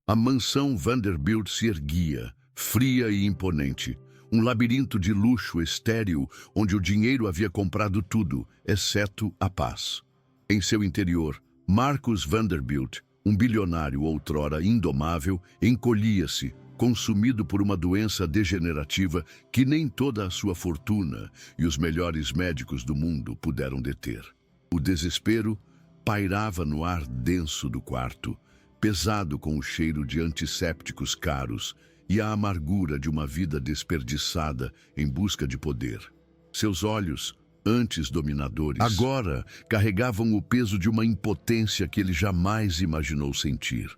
A mansão Vanderbilt se erguia, fria e imponente. Um labirinto de luxo estéril, onde o dinheiro havia comprado tudo, exceto a paz. Em seu interior, Marcus Vanderbilt, um bilionário outrora indomável, encolhia-se, consumido por uma doença degenerativa que nem toda a sua fortuna e os melhores médicos do mundo puderam deter. O desespero pairava no ar denso do quarto, pesado com o cheiro de antissépticos caros e a amargura de uma vida desperdiçada em busca de poder. Seus olhos, antes dominadores, agora carregavam o peso de uma impotência que ele jamais imaginou sentir.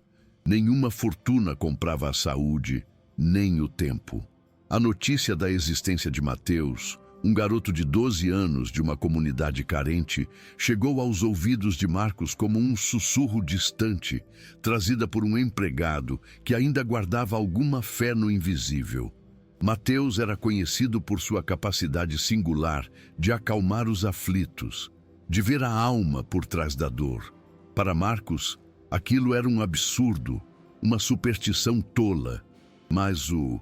Nenhuma fortuna comprava a saúde, nem o tempo. A notícia da existência de Mateus, um garoto de 12 anos de uma comunidade carente, chegou aos ouvidos de Marcos como um sussurro distante, trazida por um empregado que ainda guardava alguma fé no invisível. Mateus era conhecido por sua capacidade singular de acalmar os aflitos, de ver a alma por trás da dor. Para Marcos, aquilo era um absurdo, uma superstição tola, mas o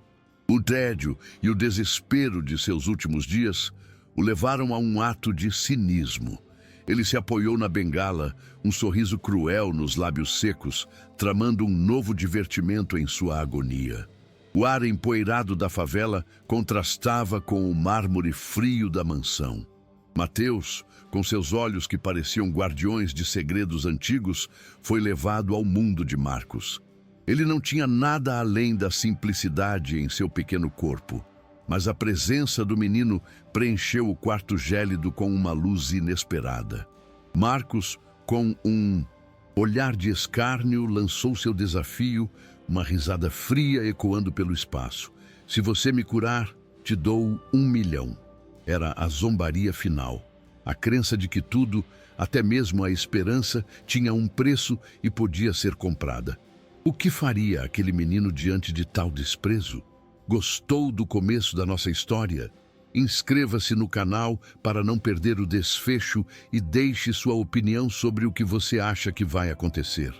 tédio e o desespero de seus últimos dias o levaram a um ato de cinismo. Ele se apoiou na bengala, um sorriso cruel nos lábios secos, tramando um novo divertimento em sua agonia. O ar empoeirado da favela contrastava com o mármore frio da mansão. Mateus, com seus olhos que pareciam guardiões de segredos antigos, foi levado ao mundo de Marcos. Ele não tinha nada além da simplicidade em seu pequeno corpo, mas a presença do menino preencheu o quarto gélido com uma luz inesperada. Marcos, com um olhar de escárnio, lançou seu desafio, uma risada fria ecoando pelo espaço. Se você me curar, te dou 1 milhão. Era a zombaria final. A crença de que tudo, até mesmo a esperança, tinha um preço e podia ser comprada. O que faria aquele menino diante de tal desprezo? Gostou do começo da nossa história? Inscreva-se no canal para não perder o desfecho e deixe sua opinião sobre o que você acha que vai acontecer.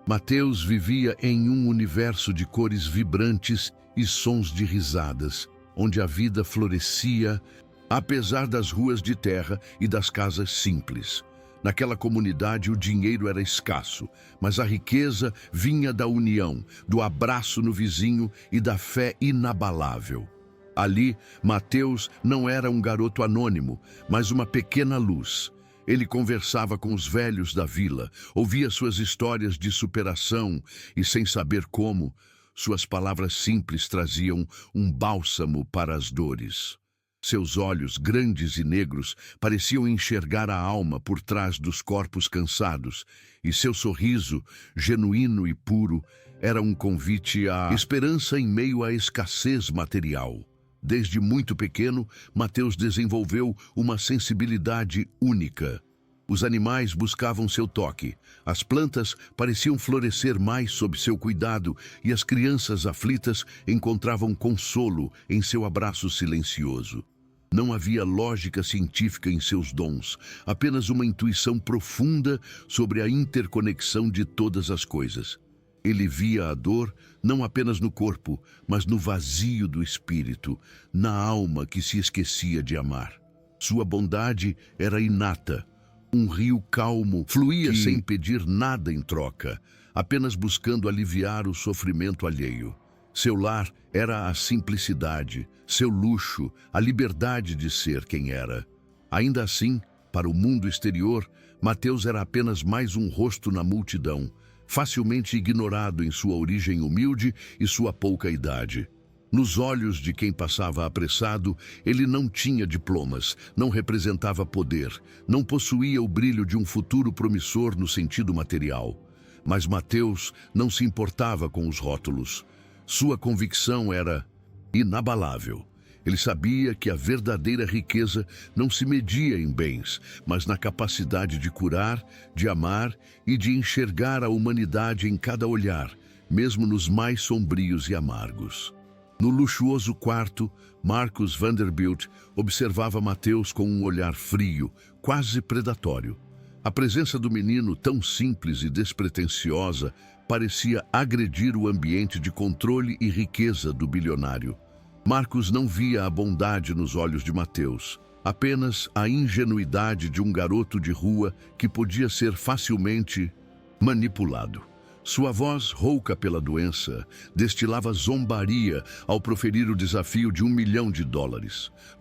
Mateus vivia em um universo de cores vibrantes e sons de risadas, onde a vida florescia, apesar das ruas de terra e das casas simples. Naquela comunidade o dinheiro era escasso, mas a riqueza vinha da união, do abraço no vizinho e da fé inabalável. Ali, Mateus não era um garoto anônimo, mas uma pequena luz. Ele conversava com os velhos da vila, ouvia suas histórias de superação e, sem saber como, suas palavras simples traziam um bálsamo para as dores. Seus olhos, grandes e negros, pareciam enxergar a alma por trás dos corpos cansados, e seu sorriso, genuíno e puro, era um convite à esperança em meio à escassez material. Desde muito pequeno, Mateus desenvolveu uma sensibilidade única. Os animais buscavam seu toque, as plantas pareciam florescer mais sob seu cuidado e as crianças aflitas encontravam consolo em seu abraço silencioso. Não havia lógica científica em seus dons, apenas uma intuição profunda sobre a interconexão de todas as coisas. Ele via a dor não apenas no corpo, mas no vazio do espírito, na alma que se esquecia de amar. Sua bondade era inata. Um rio calmo fluía sem pedir nada em troca, apenas buscando aliviar o sofrimento alheio. Seu lar era a simplicidade, seu luxo, a liberdade de ser quem era. Ainda assim, para o mundo exterior, Mateus era apenas mais um rosto na multidão, facilmente ignorado em sua origem humilde e sua pouca idade. Nos olhos de quem passava apressado, ele não tinha diplomas, não representava poder, não possuía o brilho de um futuro promissor no sentido material. Mas Mateus não se importava com os rótulos. Sua convicção era inabalável. Ele sabia que a verdadeira riqueza não se media em bens, mas na capacidade de curar, de amar e de enxergar a humanidade em cada olhar, mesmo nos mais sombrios e amargos. No luxuoso quarto, Marcus Vanderbilt observava Mateus com um olhar frio, quase predatório. A presença do menino, tão simples e despretensiosa, parecia agredir o ambiente de controle e riqueza do bilionário. Marcos não via a bondade nos olhos de Mateus, apenas a ingenuidade de um garoto de rua que podia ser facilmente manipulado. Sua voz, rouca pela doença, destilava zombaria ao proferir o desafio de $1 milhão.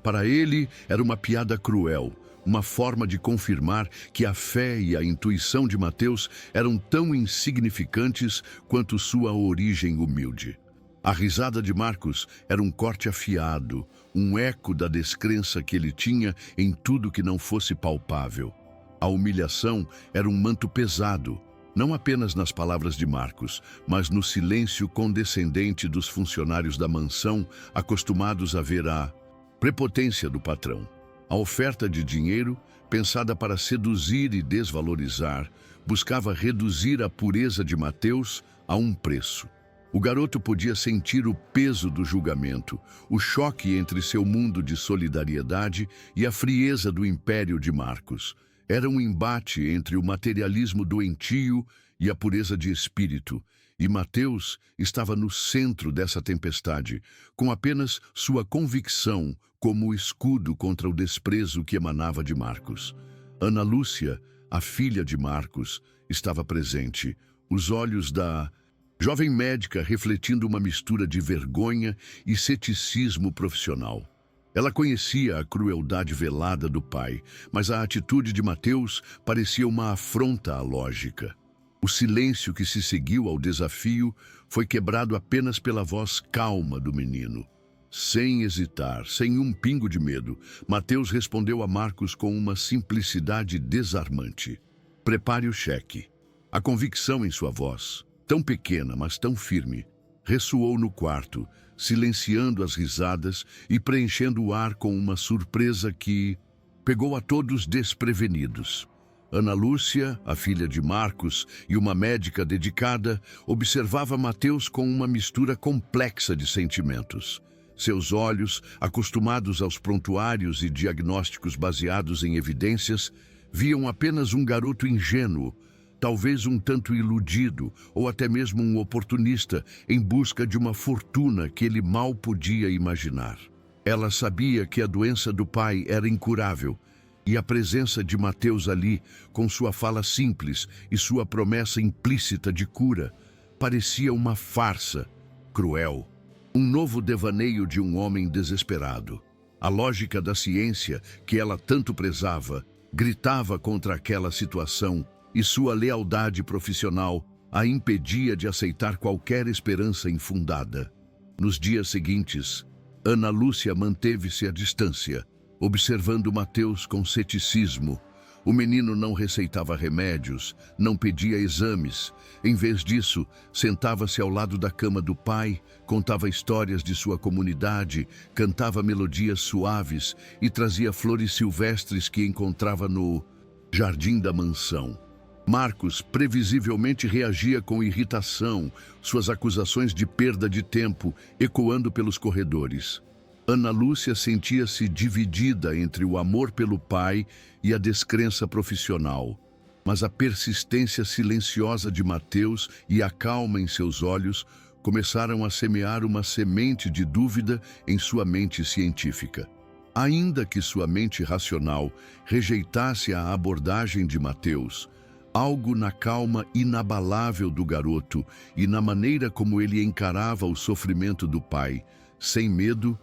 Para ele, era uma piada cruel, uma forma de confirmar que a fé e a intuição de Mateus eram tão insignificantes quanto sua origem humilde. A risada de Marcos era um corte afiado, um eco da descrença que ele tinha em tudo que não fosse palpável. A humilhação era um manto pesado, não apenas nas palavras de Marcos, mas no silêncio condescendente dos funcionários da mansão, acostumados a ver a prepotência do patrão. A oferta de dinheiro, pensada para seduzir e desvalorizar, buscava reduzir a pureza de Mateus a um preço. O garoto podia sentir o peso do julgamento, o choque entre seu mundo de solidariedade e a frieza do império de Marcos. Era um embate entre o materialismo doentio e a pureza de espírito, e Mateus estava no centro dessa tempestade, com apenas sua convicção como escudo contra o desprezo que emanava de Marcos. Ana Lúcia, a filha de Marcos, estava presente, os olhos da jovem médica refletindo uma mistura de vergonha e ceticismo profissional. Ela conhecia a crueldade velada do pai, mas a atitude de Mateus parecia uma afronta à lógica. O silêncio que se seguiu ao desafio foi quebrado apenas pela voz calma do menino. Sem hesitar, sem um pingo de medo, Mateus respondeu a Marcos com uma simplicidade desarmante. Prepare o cheque. A convicção em sua voz, tão pequena, mas tão firme, ressoou no quarto, silenciando as risadas e preenchendo o ar com uma surpresa que pegou a todos desprevenidos. Ana Lúcia, a filha de Marcos e uma médica dedicada, observava Mateus com uma mistura complexa de sentimentos. Seus olhos, acostumados aos prontuários e diagnósticos baseados em evidências, viam apenas um garoto ingênuo, talvez um tanto iludido ou até mesmo um oportunista em busca de uma fortuna que ele mal podia imaginar. Ela sabia que a doença do pai era incurável e a presença de Mateus ali, com sua fala simples e sua promessa implícita de cura, parecia uma farsa cruel, um novo devaneio de um homem desesperado. A lógica da ciência, que ela tanto prezava, gritava contra aquela situação e sua lealdade profissional a impedia de aceitar qualquer esperança infundada. Nos dias seguintes, Ana Lúcia manteve-se à distância, observando Mateus com ceticismo. O menino não receitava remédios, não pedia exames. Em vez disso, sentava-se ao lado da cama do pai, contava histórias de sua comunidade, cantava melodias suaves e trazia flores silvestres que encontrava no jardim da mansão. Marcos previsivelmente reagia com irritação, suas acusações de perda de tempo ecoando pelos corredores. Ana Lúcia sentia-se dividida entre o amor pelo pai e a descrença profissional, mas a persistência silenciosa de Mateus e a calma em seus olhos começaram a semear uma semente de dúvida em sua mente científica. Ainda que sua mente racional rejeitasse a abordagem de Mateus, algo na calma inabalável do garoto e na maneira como ele encarava o sofrimento do pai, sem medo,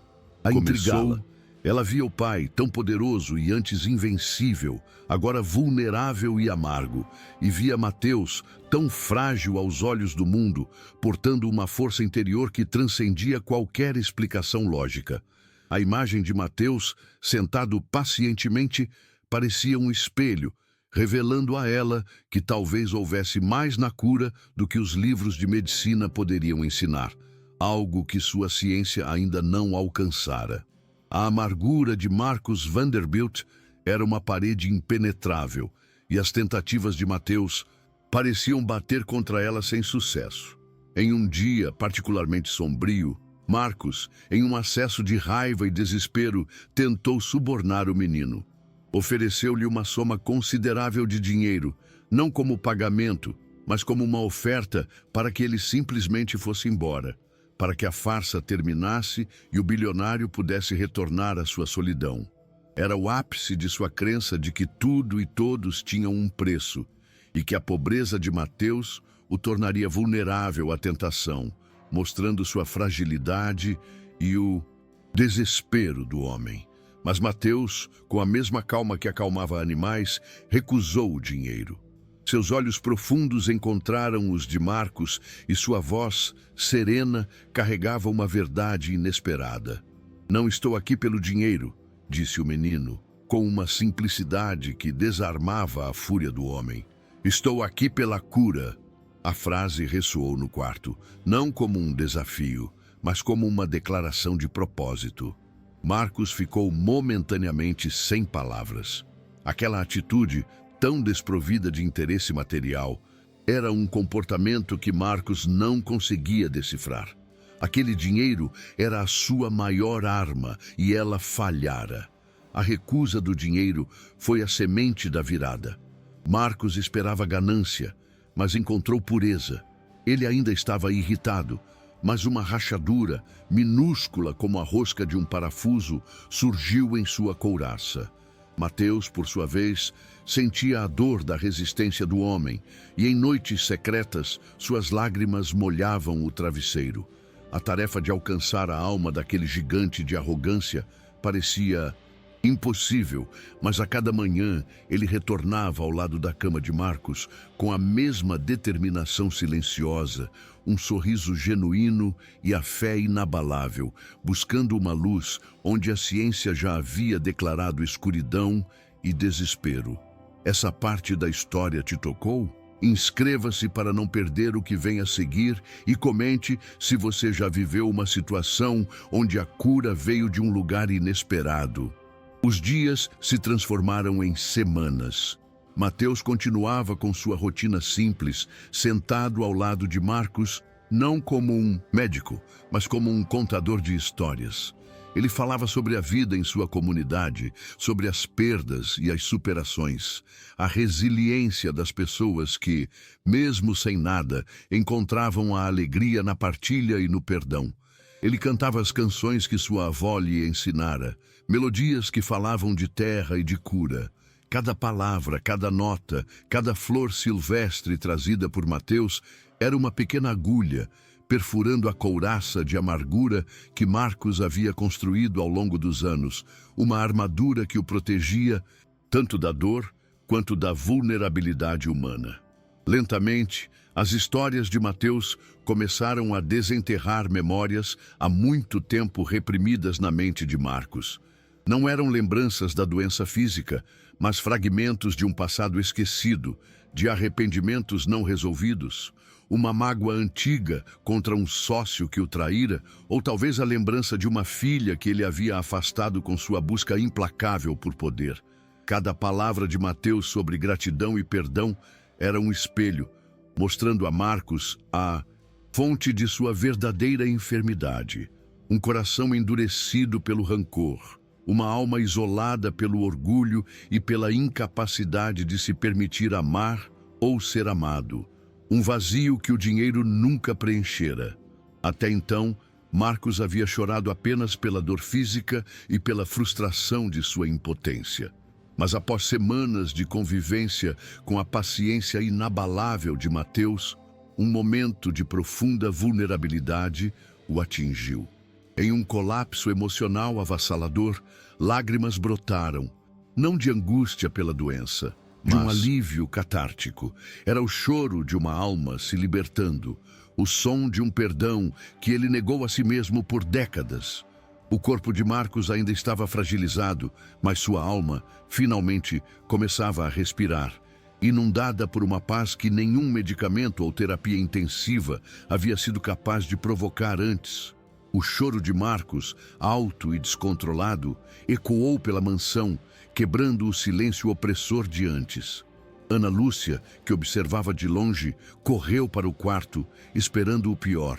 a intrigá-la. Ela via o pai, tão poderoso e antes invencível, agora vulnerável e amargo, e via Mateus, tão frágil aos olhos do mundo, portando uma força interior que transcendia qualquer explicação lógica. A imagem de Mateus, sentado pacientemente, parecia um espelho, revelando a ela que talvez houvesse mais na cura do que os livros de medicina poderiam ensinar, algo que sua ciência ainda não alcançara. A amargura de Marcus Vanderbilt era uma parede impenetrável, e as tentativas de Mateus pareciam bater contra ela sem sucesso. Em um dia particularmente sombrio, Marcos, em um acesso de raiva e desespero, tentou subornar o menino. Ofereceu-lhe uma soma considerável de dinheiro, não como pagamento, mas como uma oferta para que ele simplesmente fosse embora, para que a farsa terminasse e o bilionário pudesse retornar à sua solidão. Era o ápice de sua crença de que tudo e todos tinham um preço, e que a pobreza de Mateus o tornaria vulnerável à tentação, mostrando sua fragilidade e o desespero do homem. Mas Mateus, com a mesma calma que acalmava animais, recusou o dinheiro. Seus olhos profundos encontraram os de Marcos e sua voz, serena, carregava uma verdade inesperada. "Não estou aqui pelo dinheiro", disse o menino, com uma simplicidade que desarmava a fúria do homem. "Estou aqui pela cura." A frase ressoou no quarto, não como um desafio, mas como uma declaração de propósito. Marcos ficou momentaneamente sem palavras. Aquela atitude, tão desprovida de interesse material, era um comportamento que Marcos não conseguia decifrar. Aquele dinheiro era a sua maior arma e ela falhara. A recusa do dinheiro foi a semente da virada. Marcos esperava ganância, mas encontrou pureza. Ele ainda estava irritado, mas uma rachadura, minúscula como a rosca de um parafuso, surgiu em sua couraça. Mateus, por sua vez, sentia a dor da resistência do homem, e em noites secretas suas lágrimas molhavam o travesseiro. A tarefa de alcançar a alma daquele gigante de arrogância parecia impossível, mas a cada manhã ele retornava ao lado da cama de Marcos com a mesma determinação silenciosa, um sorriso genuíno e a fé inabalável, buscando uma luz onde a ciência já havia declarado escuridão e desespero. Essa parte da história te tocou? Inscreva-se para não perder o que vem a seguir e comente se você já viveu uma situação onde a cura veio de um lugar inesperado. Os dias se transformaram em semanas. Mateus continuava com sua rotina simples, sentado ao lado de Marcos, não como um médico, mas como um contador de histórias. Ele falava sobre a vida em sua comunidade, sobre as perdas e as superações, a resiliência das pessoas que, mesmo sem nada, encontravam a alegria na partilha e no perdão. Ele cantava as canções que sua avó lhe ensinara, melodias que falavam de terra e de cura. Cada palavra, cada nota, cada flor silvestre trazida por Mateus era uma pequena agulha, perfurando a couraça de amargura que Marcos havia construído ao longo dos anos, uma armadura que o protegia tanto da dor quanto da vulnerabilidade humana. Lentamente, as histórias de Mateus começaram a desenterrar memórias há muito tempo reprimidas na mente de Marcos. Não eram lembranças da doença física, mas fragmentos de um passado esquecido, de arrependimentos não resolvidos, uma mágoa antiga contra um sócio que o traíra, ou talvez a lembrança de uma filha que ele havia afastado com sua busca implacável por poder. Cada palavra de Mateus sobre gratidão e perdão era um espelho, mostrando a Marcos a fonte de sua verdadeira enfermidade, um coração endurecido pelo rancor, uma alma isolada pelo orgulho e pela incapacidade de se permitir amar ou ser amado, um vazio que o dinheiro nunca preenchera. Até então, Marcos havia chorado apenas pela dor física e pela frustração de sua impotência. Mas após semanas de convivência com a paciência inabalável de Mateus, um momento de profunda vulnerabilidade o atingiu. Em um colapso emocional avassalador, lágrimas brotaram, não de angústia pela doença, de um alívio catártico. Era o choro de uma alma se libertando, o som de um perdão que ele negou a si mesmo por décadas. O corpo de Marcos ainda estava fragilizado, mas sua alma, finalmente, começava a respirar, inundada por uma paz que nenhum medicamento ou terapia intensiva havia sido capaz de provocar antes. O choro de Marcos, alto e descontrolado, ecoou pela mansão, quebrando o silêncio opressor de antes. Ana Lúcia, que observava de longe, correu para o quarto, esperando o pior.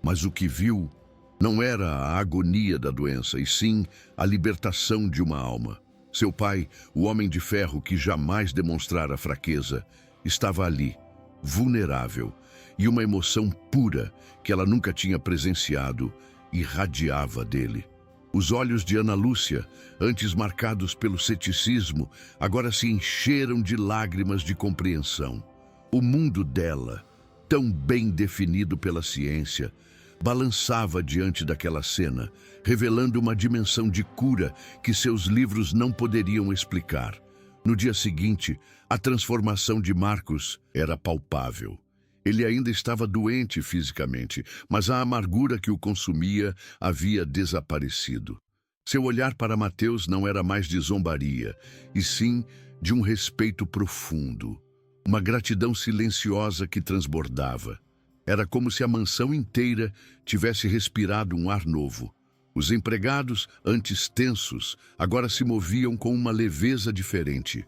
Mas o que viu não era a agonia da doença, e sim a libertação de uma alma. Seu pai, o homem de ferro que jamais demonstrara fraqueza, estava ali, vulnerável, e uma emoção pura que ela nunca tinha presenciado irradiava dele. Os olhos de Ana Lúcia, antes marcados pelo ceticismo, agora se encheram de lágrimas de compreensão. O mundo dela, tão bem definido pela ciência, balançava diante daquela cena, revelando uma dimensão de cura que seus livros não poderiam explicar. No dia seguinte, a transformação de Marcos era palpável. Ele ainda estava doente fisicamente, mas a amargura que o consumia havia desaparecido. Seu olhar para Mateus não era mais de zombaria, e sim de um respeito profundo, uma gratidão silenciosa que transbordava. Era como se a mansão inteira tivesse respirado um ar novo. Os empregados, antes tensos, agora se moviam com uma leveza diferente.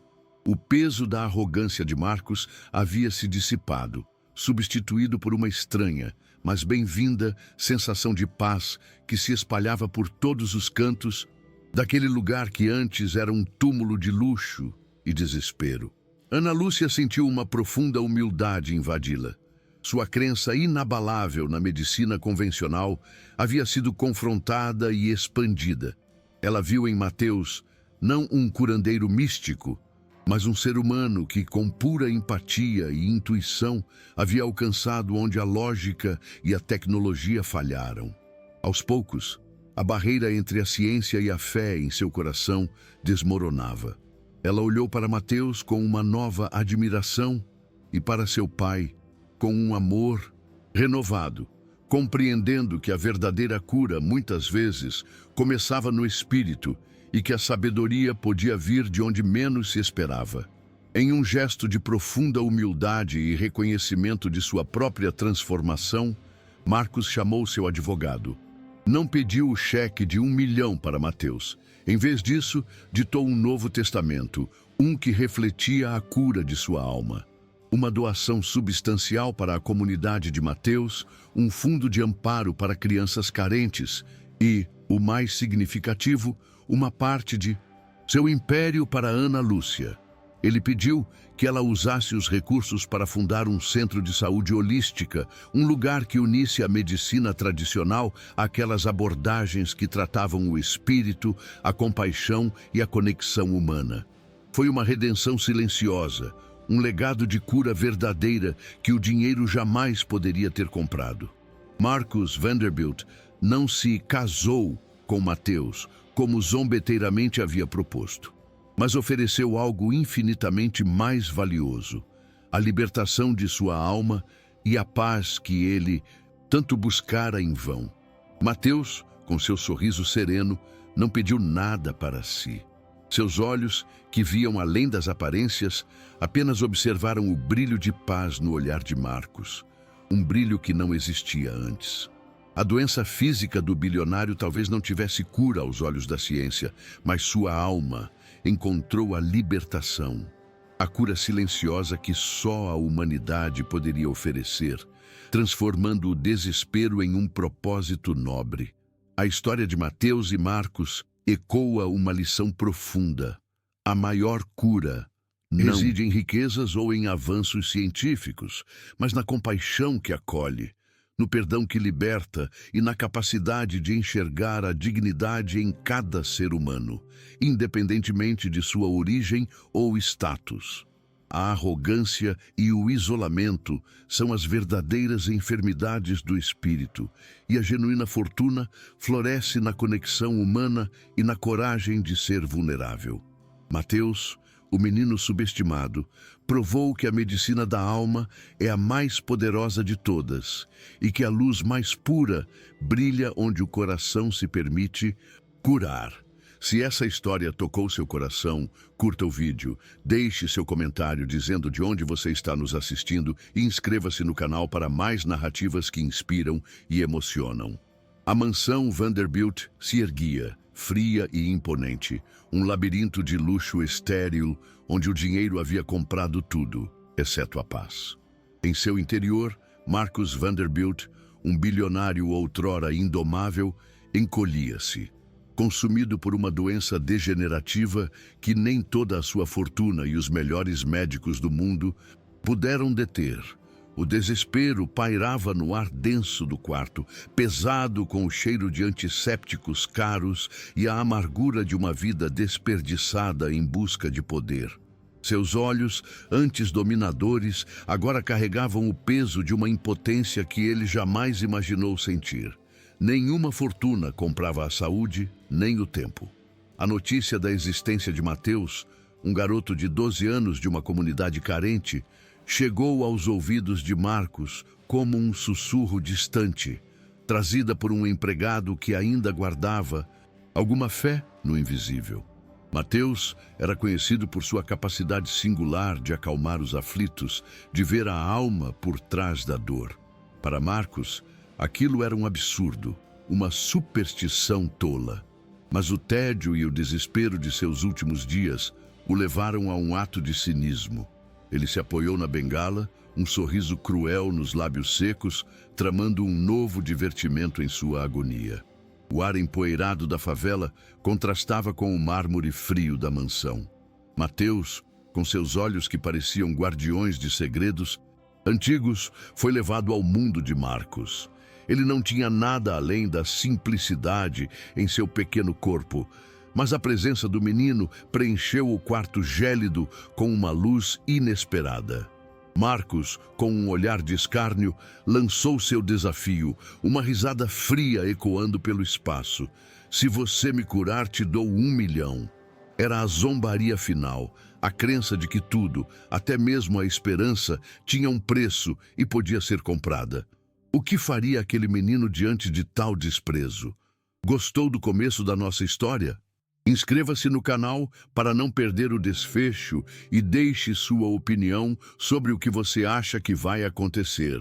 O peso da arrogância de Marcos havia se dissipado, substituído por uma estranha, mas bem-vinda sensação de paz que se espalhava por todos os cantos daquele lugar que antes era um túmulo de luxo e desespero. Ana Lúcia sentiu uma profunda humildade invadi-la. Sua crença inabalável na medicina convencional havia sido confrontada e expandida. Ela viu em Mateus não um curandeiro místico, mas um ser humano que, com pura empatia e intuição, havia alcançado onde a lógica e a tecnologia falharam. Aos poucos, a barreira entre a ciência e a fé em seu coração desmoronava. Ela olhou para Mateus com uma nova admiração e para seu pai com um amor renovado, compreendendo que a verdadeira cura, muitas vezes, começava no espírito e que a sabedoria podia vir de onde menos se esperava. Em um gesto de profunda humildade e reconhecimento de sua própria transformação, Marcos chamou seu advogado. Não pediu o cheque de 1 milhão para Mateus. Em vez disso, ditou um novo testamento, um que refletia a cura de sua alma. Uma doação substancial para a comunidade de Mateus, um fundo de amparo para crianças carentes e, o mais significativo, uma parte de seu império para Ana Lúcia. Ele pediu que ela usasse os recursos para fundar um centro de saúde holística, um lugar que unisse a medicina tradicional àquelas abordagens que tratavam o espírito, a compaixão e a conexão humana. Foi uma redenção silenciosa, um legado de cura verdadeira que o dinheiro jamais poderia ter comprado. Marcus Vanderbilt não se casou com Mateus, como zombeteiramente havia proposto, mas ofereceu algo infinitamente mais valioso, a libertação de sua alma e a paz que ele tanto buscara em vão. Mateus, com seu sorriso sereno, não pediu nada para si. Seus olhos, que viam além das aparências, apenas observaram o brilho de paz no olhar de Marcos, um brilho que não existia antes. A doença física do bilionário talvez não tivesse cura aos olhos da ciência, mas sua alma encontrou a libertação, a cura silenciosa que só a humanidade poderia oferecer, transformando o desespero em um propósito nobre. A história de Mateus e Marcos ecoa uma lição profunda. A maior cura não reside em riquezas ou em avanços científicos, mas na compaixão que acolhe, no perdão que liberta e na capacidade de enxergar a dignidade em cada ser humano, independentemente de sua origem ou status. A arrogância e o isolamento são as verdadeiras enfermidades do espírito, e a genuína fortuna floresce na conexão humana e na coragem de ser vulnerável. Mateus, o menino subestimado, provou que a medicina da alma é a mais poderosa de todas e que a luz mais pura brilha onde o coração se permite curar. Se essa história tocou seu coração, curta o vídeo, deixe seu comentário dizendo de onde você está nos assistindo e inscreva-se no canal para mais narrativas que inspiram e emocionam. A mansão Vanderbilt se erguia, fria e imponente, um labirinto de luxo estéril onde o dinheiro havia comprado tudo, exceto a paz. Em seu interior, Marcus Vanderbilt, um bilionário outrora indomável, encolhia-se. consumido por uma doença degenerativa que nem toda a sua fortuna e os melhores médicos do mundo puderam deter. O desespero pairava no ar denso do quarto, pesado com o cheiro de antissépticos caros e a amargura de uma vida desperdiçada em busca de poder. Seus olhos, antes dominadores, agora carregavam o peso de uma impotência que ele jamais imaginou sentir. Nenhuma fortuna comprava a saúde, nem o tempo. A notícia da existência de Mateus, um garoto de 12 anos de uma comunidade carente, chegou aos ouvidos de Marcos como um sussurro distante, trazida por um empregado que ainda guardava alguma fé no invisível. Mateus era conhecido por sua capacidade singular de acalmar os aflitos, de ver a alma por trás da dor. Para Marcos, aquilo era um absurdo, uma superstição tola. Mas o tédio e o desespero de seus últimos dias o levaram a um ato de cinismo. Ele se apoiou na bengala, um sorriso cruel nos lábios secos, tramando um novo divertimento em sua agonia. O ar empoeirado da favela contrastava com o mármore frio da mansão. Mateus, com seus olhos que pareciam guardiões de segredos antigos, foi levado ao mundo de Marcos. Ele não tinha nada além da simplicidade em seu pequeno corpo, mas a presença do menino preencheu o quarto gélido com uma luz inesperada. Marcos, com um olhar de escárnio, lançou seu desafio, uma risada fria ecoando pelo espaço. Se você me curar, te dou 1 milhão. Era a zombaria final, a crença de que tudo, até mesmo a esperança, tinha um preço e podia ser comprada. O que faria aquele menino diante de tal desprezo? Gostou do começo da nossa história? Inscreva-se no canal para não perder o desfecho e deixe sua opinião sobre o que você acha que vai acontecer.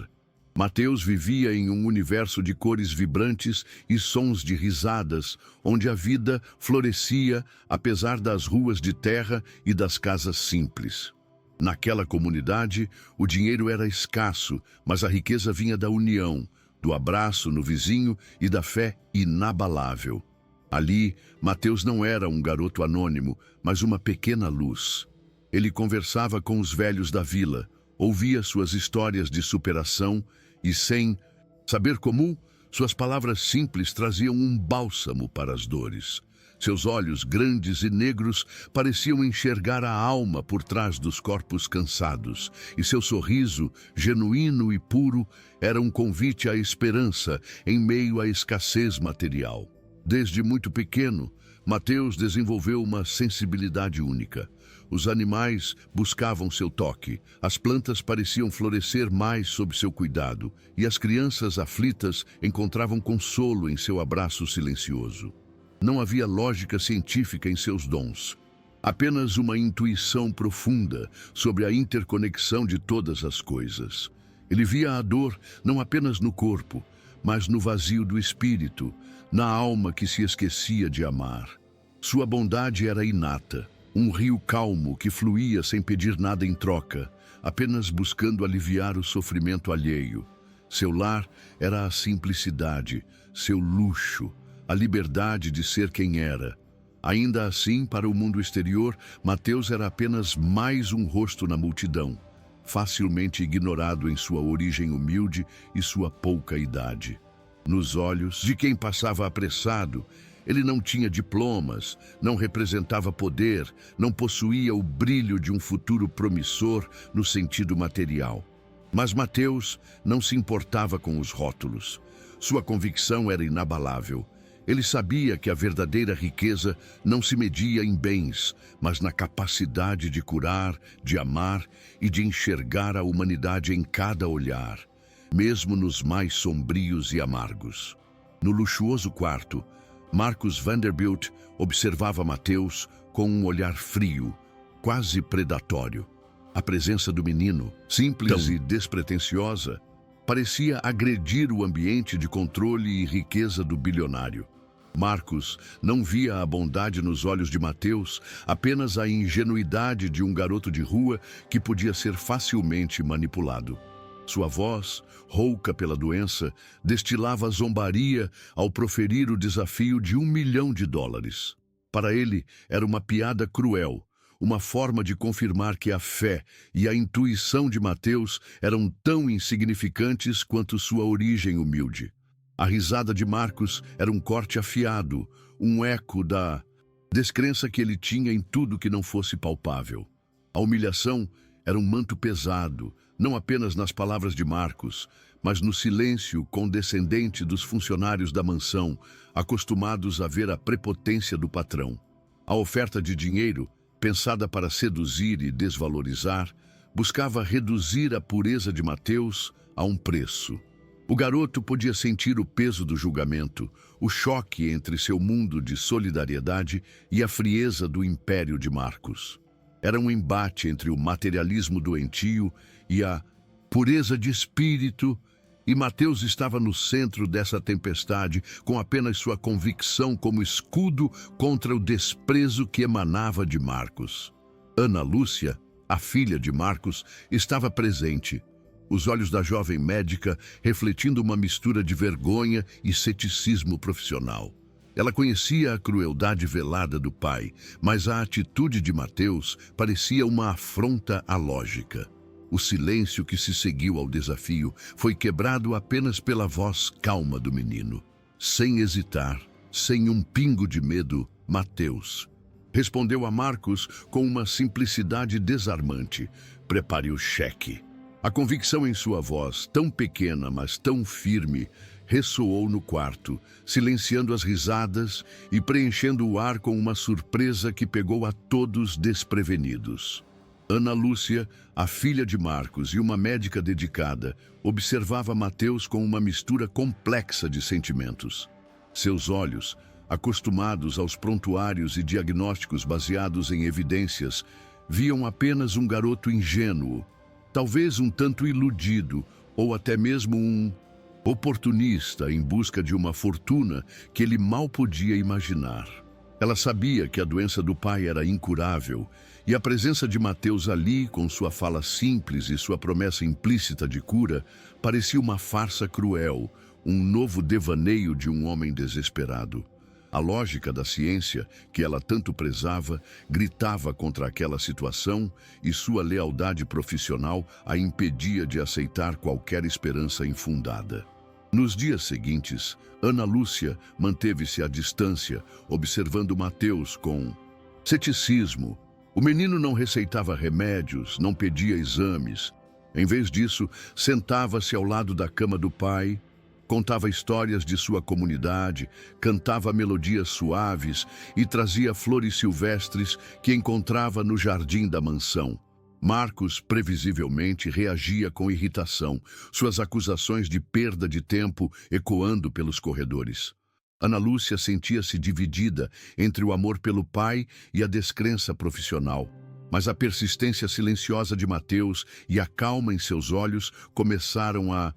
Mateus vivia em um universo de cores vibrantes e sons de risadas, onde a vida florescia apesar das ruas de terra e das casas simples. Naquela comunidade, o dinheiro era escasso, mas a riqueza vinha da união, do abraço no vizinho e da fé inabalável. Ali, Mateus não era um garoto anônimo, mas uma pequena luz. Ele conversava com os velhos da vila, ouvia suas histórias de superação e, sem saber como, suas palavras simples traziam um bálsamo para as dores. Seus olhos grandes e negros pareciam enxergar a alma por trás dos corpos cansados, e seu sorriso, genuíno e puro, era um convite à esperança em meio à escassez material. Desde muito pequeno, Mateus desenvolveu uma sensibilidade única. Os animais buscavam seu toque, as plantas pareciam florescer mais sob seu cuidado, e as crianças aflitas encontravam consolo em seu abraço silencioso. Não havia lógica científica em seus dons, apenas uma intuição profunda sobre a interconexão de todas as coisas. Ele via a dor não apenas no corpo, mas no vazio do espírito, na alma que se esquecia de amar. Sua bondade era inata, um rio calmo que fluía sem pedir nada em troca, apenas buscando aliviar o sofrimento alheio. Seu lar era a simplicidade, seu luxo, a liberdade de ser quem era. Ainda assim, para o mundo exterior, Mateus era apenas mais um rosto na multidão, facilmente ignorado em sua origem humilde e sua pouca idade. Nos olhos de quem passava apressado, ele não tinha diplomas, não representava poder, não possuía o brilho de um futuro promissor no sentido material. Mas Mateus não se importava com os rótulos. Sua convicção era inabalável. Ele sabia que a verdadeira riqueza não se media em bens, mas na capacidade de curar, de amar e de enxergar a humanidade em cada olhar, mesmo nos mais sombrios e amargos. No luxuoso quarto, Marcus Vanderbilt observava Mateus com um olhar frio, quase predatório. A presença do menino, simples e despretensiosa, parecia agredir o ambiente de controle e riqueza do bilionário. Marcus não via a bondade nos olhos de Mateus, apenas a ingenuidade de um garoto de rua que podia ser facilmente manipulado. Sua voz, rouca pela doença, destilava zombaria ao proferir o desafio de US$ 1 milhão. Para ele, era uma piada cruel, uma forma de confirmar que a fé e a intuição de Mateus eram tão insignificantes quanto sua origem humilde. A risada de Marcos era um corte afiado, um eco da descrença que ele tinha em tudo que não fosse palpável. A humilhação era um manto pesado, não apenas nas palavras de Marcos, mas no silêncio condescendente dos funcionários da mansão, acostumados a ver a prepotência do patrão. A oferta de dinheiro, pensada para seduzir e desvalorizar, buscava reduzir a pureza de Mateus a um preço. O garoto podia sentir o peso do julgamento, o choque entre seu mundo de solidariedade e a frieza do império de Marcos. Era um embate entre o materialismo doentio e a pureza de espírito, e Mateus estava no centro dessa tempestade, com apenas sua convicção como escudo contra o desprezo que emanava de Marcos. Ana Lúcia, a filha de Marcos, estava presente, os olhos da jovem médica refletindo uma mistura de vergonha e ceticismo profissional. Ela conhecia a crueldade velada do pai, mas a atitude de Mateus parecia uma afronta à lógica. O silêncio que se seguiu ao desafio foi quebrado apenas pela voz calma do menino. Sem hesitar, sem um pingo de medo, Mateus respondeu a Marcos com uma simplicidade desarmante: "Prepare o cheque." A convicção em sua voz, tão pequena, mas tão firme, ressoou no quarto, silenciando as risadas e preenchendo o ar com uma surpresa que pegou a todos desprevenidos. Ana Lúcia, a filha de Marcos e uma médica dedicada, observava Mateus com uma mistura complexa de sentimentos. Seus olhos, acostumados aos prontuários e diagnósticos baseados em evidências, viam apenas um garoto ingênuo, talvez um tanto iludido, ou até mesmo um oportunista em busca de uma fortuna que ele mal podia imaginar. Ela sabia que a doença do pai era incurável, e a presença de Mateus ali, com sua fala simples e sua promessa implícita de cura, parecia uma farsa cruel, um novo devaneio de um homem desesperado. A lógica da ciência, que ela tanto prezava, gritava contra aquela situação, e sua lealdade profissional a impedia de aceitar qualquer esperança infundada. Nos dias seguintes, Ana Lúcia manteve-se à distância, observando Mateus com ceticismo. O menino não receitava remédios, não pedia exames. Em vez disso, sentava-se ao lado da cama do pai, contava histórias de sua comunidade, cantava melodias suaves e trazia flores silvestres que encontrava no jardim da mansão. Marcos, previsivelmente, reagia com irritação, suas acusações de perda de tempo ecoando pelos corredores. Ana Lúcia sentia-se dividida entre o amor pelo pai e a descrença profissional. Mas a persistência silenciosa de Mateus e a calma em seus olhos começaram a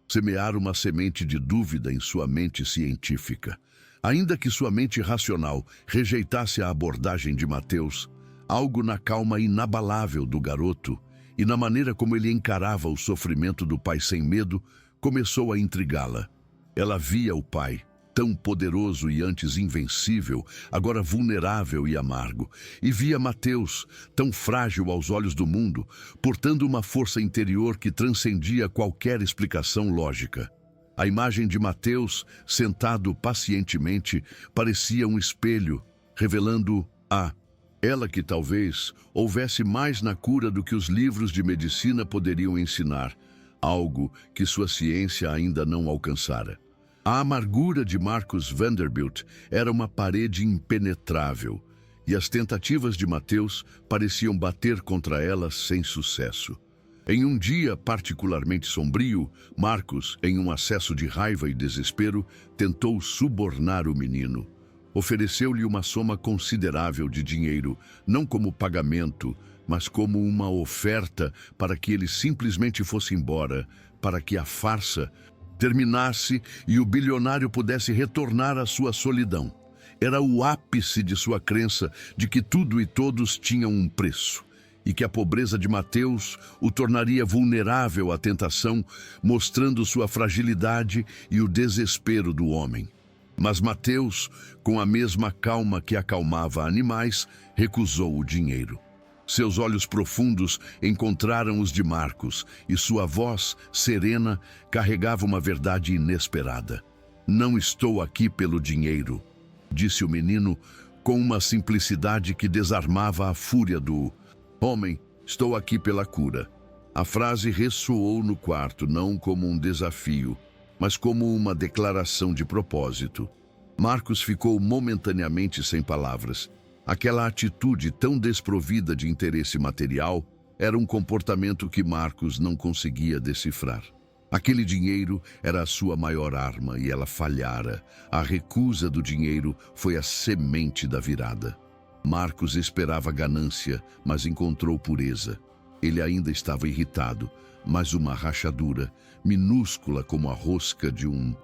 semear uma semente de dúvida em sua mente científica. Ainda que sua mente racional rejeitasse a abordagem de Mateus, algo na calma inabalável do garoto e na maneira como ele encarava o sofrimento do pai sem medo começou a intrigá-la. Ela via o pai, tão poderoso e antes invencível, agora vulnerável e amargo, e via Mateus, tão frágil aos olhos do mundo, portando uma força interior que transcendia qualquer explicação lógica. A imagem de Mateus, sentado pacientemente, parecia um espelho, revelando ela que talvez houvesse mais na cura do que os livros de medicina poderiam ensinar, algo que sua ciência ainda não alcançara. A amargura de Marcus Vanderbilt era uma parede impenetrável, e as tentativas de Mateus pareciam bater contra ela sem sucesso. Em um dia particularmente sombrio, Marcus, em um acesso de raiva e desespero, tentou subornar o menino. Ofereceu-lhe uma soma considerável de dinheiro, não como pagamento, mas como uma oferta para que ele simplesmente fosse embora, para que a farsa terminasse e o bilionário pudesse retornar à sua solidão. Era o ápice de sua crença de que tudo e todos tinham um preço. e que a pobreza de Mateus o tornaria vulnerável à tentação, mostrando sua fragilidade e o desespero do homem. Mas Mateus, com a mesma calma que acalmava animais, recusou o dinheiro. Seus olhos profundos encontraram os de Marcos e sua voz, serena, carregava uma verdade inesperada. "Não estou aqui pelo dinheiro", disse o menino com uma simplicidade que desarmava a fúria do homem. "Estou aqui pela cura." A frase ressoou no quarto, não como um desafio, mas como uma declaração de propósito. Marcos ficou momentaneamente sem palavras. Aquela atitude tão desprovida de interesse material era um comportamento que Marcos não conseguia decifrar. Aquele dinheiro era a sua maior arma e ela falhara. A recusa do dinheiro foi a semente da virada. Marcos esperava ganância, mas encontrou pureza. Ele ainda estava irritado, mas uma rachadura, minúscula como a rosca de um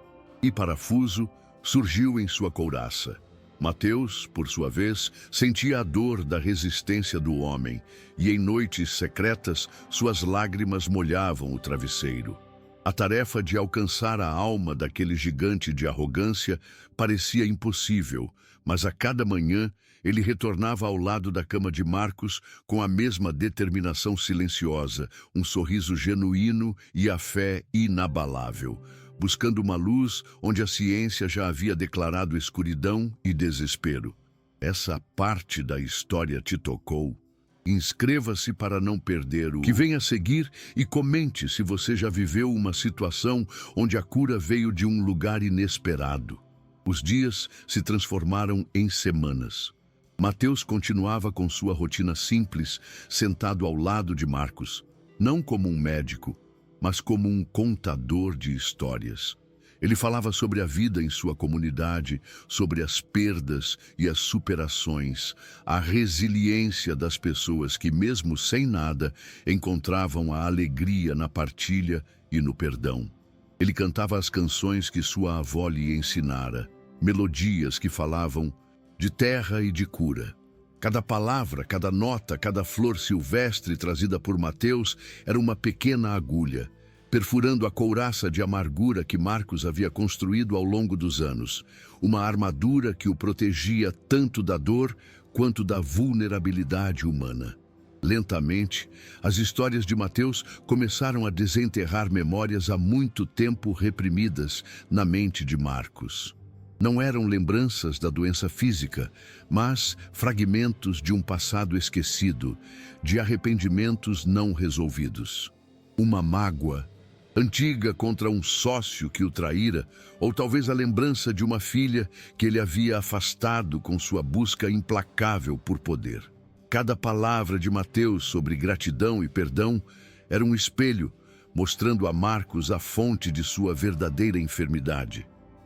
parafuso, surgiu em sua couraça. Mateus, por sua vez, sentia a dor da resistência do homem, e em noites secretas suas lágrimas molhavam o travesseiro. A tarefa de alcançar a alma daquele gigante de arrogância parecia impossível, mas a cada manhã ele retornava ao lado da cama de Marcos com a mesma determinação silenciosa, um sorriso genuíno e a fé inabalável, buscando uma luz onde a ciência já havia declarado escuridão e desespero. Essa parte da história te tocou? Inscreva-se para não perder o que vem a seguir e comente se você já viveu uma situação onde a cura veio de um lugar inesperado. Os dias se transformaram em semanas. Mateus continuava com sua rotina simples, sentado ao lado de Marcos, não como um médico, mas como um contador de histórias. Ele falava sobre a vida em sua comunidade, sobre as perdas e as superações, a resiliência das pessoas que, mesmo sem nada, encontravam a alegria na partilha e no perdão. Ele cantava as canções que sua avó lhe ensinara, melodias que falavam de terra e de cura. Cada palavra, cada nota, cada flor silvestre trazida por Mateus era uma pequena agulha, perfurando a couraça de amargura que Marcos havia construído ao longo dos anos, uma armadura que o protegia tanto da dor quanto da vulnerabilidade humana. Lentamente, as histórias de Mateus começaram a desenterrar memórias há muito tempo reprimidas na mente de Marcos. Não eram lembranças da doença física, mas fragmentos de um passado esquecido, de arrependimentos não resolvidos. Uma mágoa antiga contra um sócio que o traíra, ou talvez a lembrança de uma filha que ele havia afastado com sua busca implacável por poder. Cada palavra de Mateus sobre gratidão e perdão era um espelho, mostrando a Marcos a fonte de sua verdadeira enfermidade.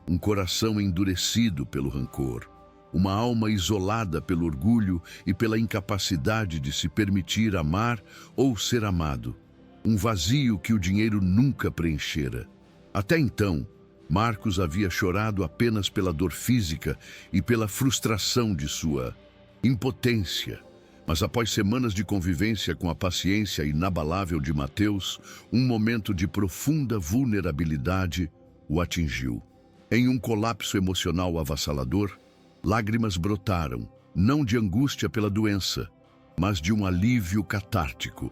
Um coração endurecido pelo rancor, uma alma isolada pelo orgulho e pela incapacidade de se permitir amar ou ser amado. Um vazio que o dinheiro nunca preenchera. Até então, Marcos havia chorado apenas pela dor física e pela frustração de sua impotência. Mas após semanas de convivência com a paciência inabalável de Mateus, um momento de profunda vulnerabilidade o atingiu. Em um colapso emocional avassalador, lágrimas brotaram, não de angústia pela doença, mas de um alívio catártico.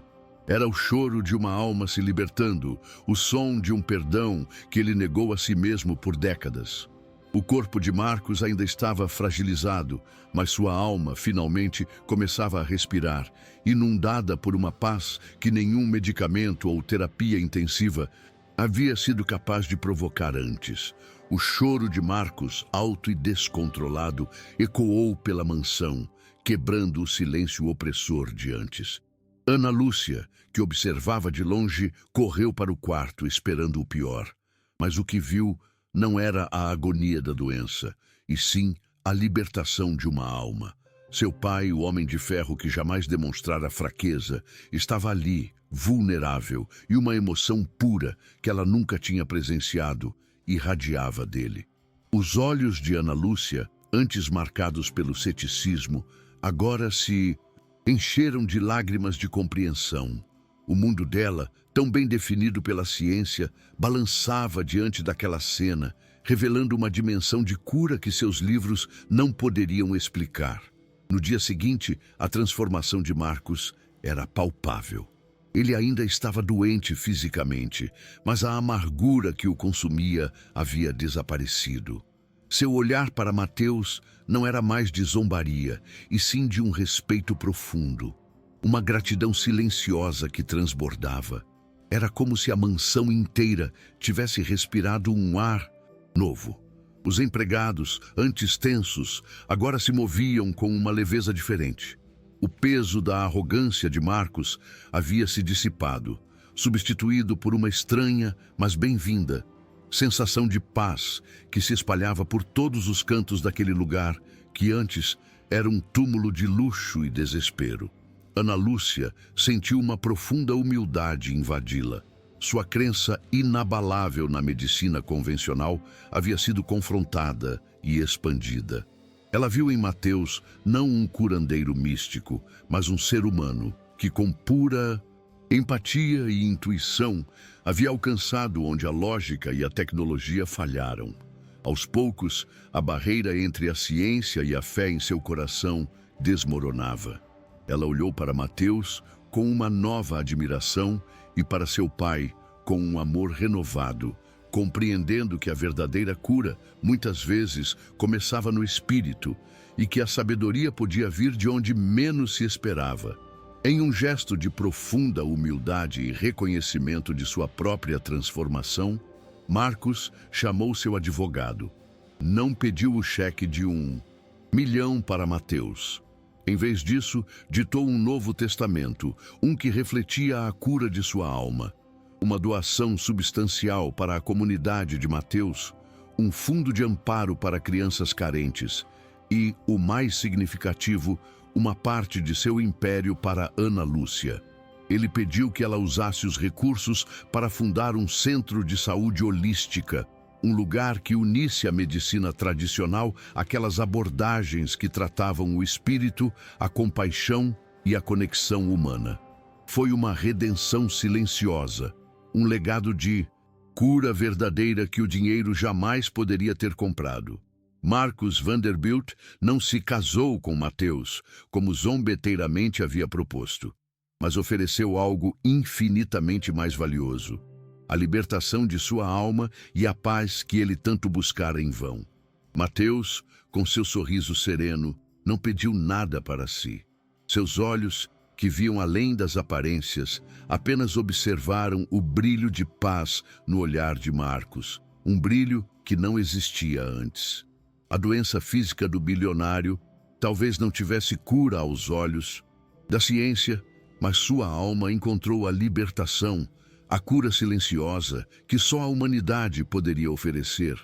Era o choro de uma alma se libertando, o som de um perdão que ele negou a si mesmo por décadas. O corpo de Marcos ainda estava fragilizado, mas sua alma, finalmente, começava a respirar, inundada por uma paz que nenhum medicamento ou terapia intensiva havia sido capaz de provocar antes. O choro de Marcos, alto e descontrolado, ecoou pela mansão, quebrando o silêncio opressor de antes. Ana Lúcia, que observava de longe, correu para o quarto, esperando o pior. Mas o que viu não era a agonia da doença, e sim a libertação de uma alma. Seu pai, o homem de ferro que jamais demonstrara fraqueza, estava ali, vulnerável, e uma emoção pura que ela nunca tinha presenciado irradiava dele. Os olhos de Ana Lúcia, antes marcados pelo ceticismo, agora se encheram de lágrimas de compreensão. O mundo dela, tão bem definido pela ciência, balançava diante daquela cena, revelando uma dimensão de cura que seus livros não poderiam explicar. No dia seguinte, a transformação de Marcos era palpável. Ele ainda estava doente fisicamente, mas a amargura que o consumia havia desaparecido. Seu olhar para Mateus não era mais de zombaria, e sim de um respeito profundo. Uma gratidão silenciosa que transbordava. Era como se a mansão inteira tivesse respirado um ar novo. Os empregados, antes tensos, agora se moviam com uma leveza diferente. O peso da arrogância de Marcos havia se dissipado, substituído por uma estranha, mas bem-vinda, sensação de paz que se espalhava por todos os cantos daquele lugar que antes era um túmulo de luxo e desespero. Ana Lúcia sentiu uma profunda humildade invadi-la. Sua crença inabalável na medicina convencional havia sido confrontada e expandida. Ela viu em Mateus não um curandeiro místico, mas um ser humano que, com pura empatia e intuição, havia alcançado onde a lógica e a tecnologia falharam. Aos poucos, a barreira entre a ciência e a fé em seu coração desmoronava. Ela olhou para Mateus com uma nova admiração e para seu pai com um amor renovado, compreendendo que a verdadeira cura, muitas vezes, começava no espírito e que a sabedoria podia vir de onde menos se esperava. Em um gesto de profunda humildade e reconhecimento de sua própria transformação, Marcos chamou seu advogado. Não pediu o cheque de $1 milhão para Mateus. Em vez disso, ditou um novo testamento, um que refletia a cura de sua alma. Uma doação substancial para a comunidade de Mateus, um fundo de amparo para crianças carentes e, o mais significativo, uma parte de seu império para Ana Lúcia. Ele pediu que ela usasse os recursos para fundar um centro de saúde holística, um lugar que unisse a medicina tradicional àquelas abordagens que tratavam o espírito, a compaixão e a conexão humana. Foi uma redenção silenciosa, um legado de cura verdadeira que o dinheiro jamais poderia ter comprado. Marcus Vanderbilt não se casou com Mateus, como zombeteiramente havia proposto, mas ofereceu algo infinitamente mais valioso: a libertação de sua alma e a paz que ele tanto buscara em vão. Mateus, com seu sorriso sereno, não pediu nada para si. Seus olhos, que viam além das aparências, apenas observaram o brilho de paz no olhar de Marcos, um brilho que não existia antes. A doença física do bilionário talvez não tivesse cura aos olhos da ciência, mas sua alma encontrou a libertação, a cura silenciosa que só a humanidade poderia oferecer,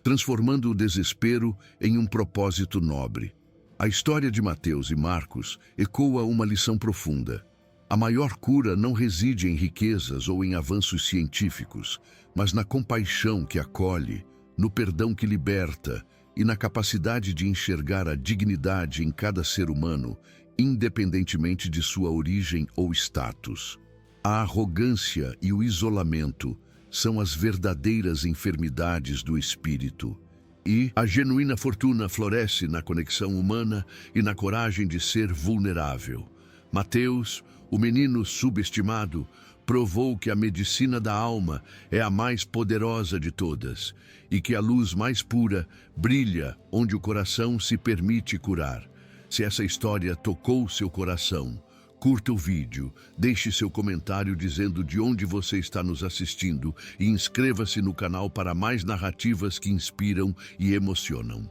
transformando o desespero em um propósito nobre. A história de Mateus e Marcos ecoa uma lição profunda. A maior cura não reside em riquezas ou em avanços científicos, mas na compaixão que acolhe, no perdão que liberta e na capacidade de enxergar a dignidade em cada ser humano, independentemente de sua origem ou status. A arrogância e o isolamento são as verdadeiras enfermidades do espírito. E a genuína fortuna floresce na conexão humana e na coragem de ser vulnerável. Mateus, o menino subestimado, provou que a medicina da alma é a mais poderosa de todas e que a luz mais pura brilha onde o coração se permite curar. Se essa história tocou seu coração, curta o vídeo, deixe seu comentário dizendo de onde você está nos assistindo e inscreva-se no canal para mais narrativas que inspiram e emocionam.